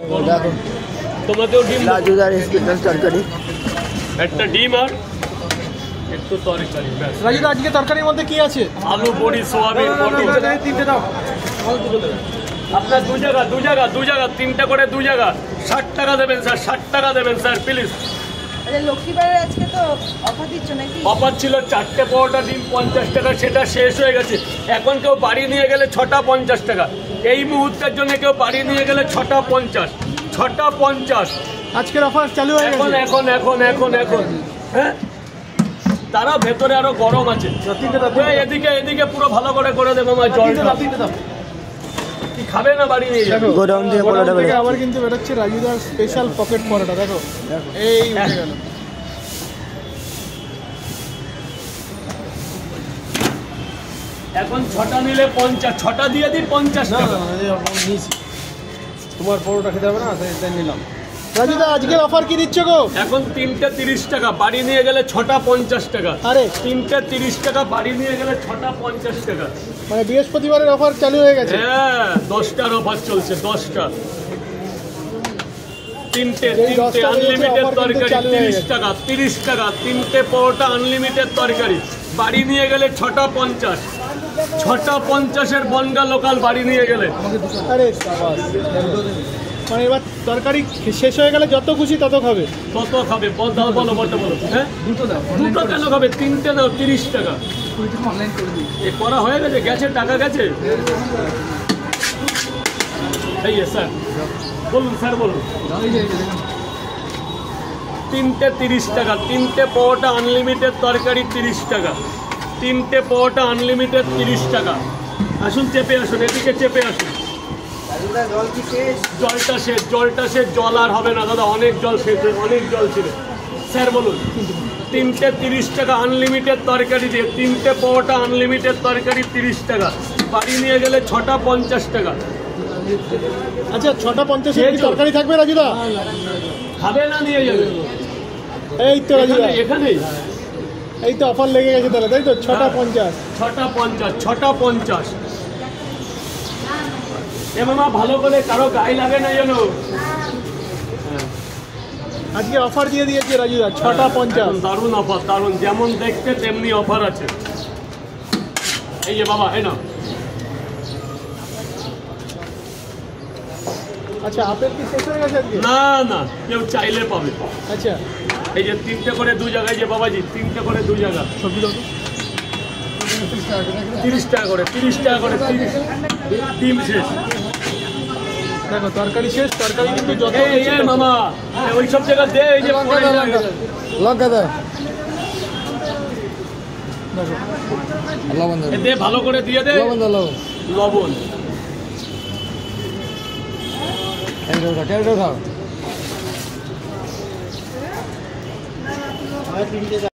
দেখো তোমাকেও ডিম রাজুদার স্পেশাল তরকারি, একটা ডিম আর একটু তরকারি ব্যাস। রাজুদা আজকে তরকারির মধ্যে কি আছে? আলু বড়ি সোয়াবিন পটল। তিনটে দাও। আপনার দু জায়গা 3টা করে 2 জায়গা 60 টাকা দেবেন স্যার, 60 টাকা দেবেন স্যার প্লিজ। আচ্ছা লক্ষ্মীবারের আজকে তো অফার দিচ্ছ নাকি? অফার ছিল 4টে পরোটা ডিম 50 টাকা, সেটা শেষ হয়ে গেছে। এখন কেউ বাড়ি নিয়ে গেলে 6টা 50 টাকা। এই মুহূর্তের জন্য কেউ বাড়ি নিয়ে গেলে 6টা 50। আজকের অফার চালু হয়ে গেছে। এখন হ্যাঁ, তারা ভেতরে আরো গরম আছে। এদিকে পুরো ভালো করে দেবো আমার জলটা। কি খাবে না বাড়ি নিয়ে যাবে? গোডাউন থেকে পরোটা বেরোচ্ছে। আবার কিন্তু বেরোচ্ছে রাজুদার স্পেশাল পকেট পরোটা। দেখো এই উঠে গেল। এখন 6টা নিলে 50, 6টা দিয়ে দিই 50 টাকা। তোমার পরোটা খেতে হবে না, তাই নিলাম। রাজুদা আজকের অফার কি দিচ্ছ গো? এখন 3টে 30 টাকা, বাড়ি নিয়ে গেলে 6টা 50 টাকা। আরে 3টে 30 টাকা, বাড়ি নিয়ে গেলে 6টা 50 টাকা। মানে বৃহস্পতিবারের অফার চালু হয়ে গেছে। হ্যাঁ 10টার অফার চলছে, 10টা। 3টে আনলিমিটেড তরকারি 30 টাকা, 30 টাকা। 3টে পরোটা আনলিমিটেড তরকারি, বাড়ি নিয়ে গেলে 6টা 50। 6টা 50-এর বনগা লোকাল বাড়ি নিয়ে গেলে। আরে সাবাস। মানে এবার তরকারি শেষ হয়ে গেলে যত খুশি তত খাবে। কত খাবে বলো হ্যাঁ? দুটো কেন খাবে? 3টে দাও 30 টাকা। এ করা হয়ে গেছে, টাকা গেছে। এই স্যার বলুন, স্যার বলুন। 3টে 30 টাকা, 3টে পরোটা আনলিমিটেড তরকারি 30 টাকা। 3টে পরোটা আনলিমিটেড 30 টাকা। আসুন চেপে আসুন, এদিকে চেপে আসুন। জলটা শেষ, জল আর হবে না দাদা, অনেক জল শেষ, অনেক জল ছিল। স্যার বলুন। 3টে 30 টাকা আনলিমিটেড তরকারি দিয়ে, 3টে পরোটা আনলিমিটেড তরকারি 30 টাকা, বাড়ি নিয়ে গেলে 6টা 50 টাকা। আচ্ছা 6টা 50 কি তরকারি থাকবে রাজুদা? খাবে না নিয়ে যাবে। এই তো রাজুদা এখানেই এই তো অফার লেগে গেছে তাহলে, তাই তো? 6টা 50। 6টা 50। এ মামা ভালো করে, কারো গায়ে লাগে না যেন। আজকে অফার দিয়ে দিয়েছে রাজুদা, 6টা 50। দারুণ অফার, দারুণ। যেমন দেখতে তেমনি অফার আছে। এই যে বাবা, এই না। আচ্ছা আপেল কি শেষ হয়ে গেছে আজকে? না, কেউ চাইলে পাবে। আচ্ছা এই যে 3টে করে 2 জায়গায়, যে বাবাজি 3টে করে 2 জায়গা। সবজি দাও তো। 30 টাকা করে, 30 টাকা করে। ডিম শেষ। দেখো তরকারি শেষ, তরকারি কিন্তু যত এই মামা ওই সব জায়গা দে। এই যে লঙ্কা দাও। দেখো লবণ দাও। দে, ভালো করে দিয়ে দে। লবণ। খাও।